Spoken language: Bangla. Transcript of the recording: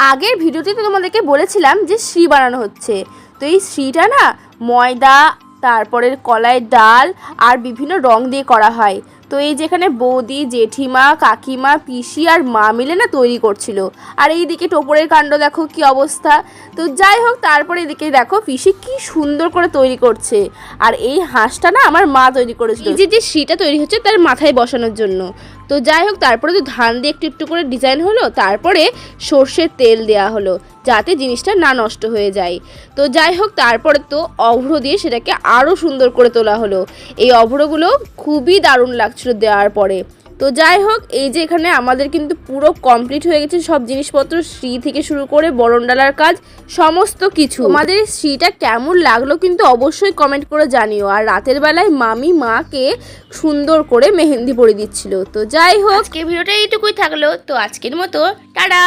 আগের ভিডিওতে তো তোমাদেরকে বলেছিলাম যে শ্রী বানানো হচ্ছে। তো এই শ্রীটা না ময়দা, তারপরে কলাইয়ের ডাল আর বিভিন্ন রং দিয়ে করা হয়। তো এই যেখানে বৌদি, জেঠিমা, কাকিমা, পিসি আর মা মিলে না তৈরি করছিল। আর এইদিকে টোপরের কাণ্ড দেখো কি অবস্থা। তো যাই হোক, তারপরে এদিকে দেখো পিসি কি সুন্দর করে তৈরি করছে। আর এই হাঁসটা না আমার মা তৈরি করেছিল, এই যে শ্রীটা তৈরি হচ্ছে তার মাথায় বসানোর জন্য। তো যাই হোক, তারপরে তো ধান দিয়ে একটু একটু করে ডিজাইন হলো, তারপরে সর্ষের তেল দেওয়া হলো যাতে জিনিসটা না নষ্ট হয়ে যায়। তো যাই হোক, তারপরে তো অভ্র দিয়ে সেটাকে আরও সুন্দর করে তোলা হলো। এই অভ্রগুলো খুবই দারুণ লাগছিল দেওয়ার পরে। তো যাই হোক, এই যে এখানে আমাদের কিন্তু পুরো কমপ্লিট হয়ে গেছে সব জিনিসপত্র, শ্রী থেকে শুরু করে বরণডালার কাজ সমস্ত কিছু। আমাদের শ্রীটা কেমন লাগলো কিন্তু অবশ্যই কমেন্ট করে জানিও। আর রাতের বেলায় মামি মাকে সুন্দর করে মেহেন্দি পরিয়ে দিচ্ছিল। তো যাই হোক, আজকের ভিডিওটা এইটুকুই থাকলো। তো আজকের মতো টাটা।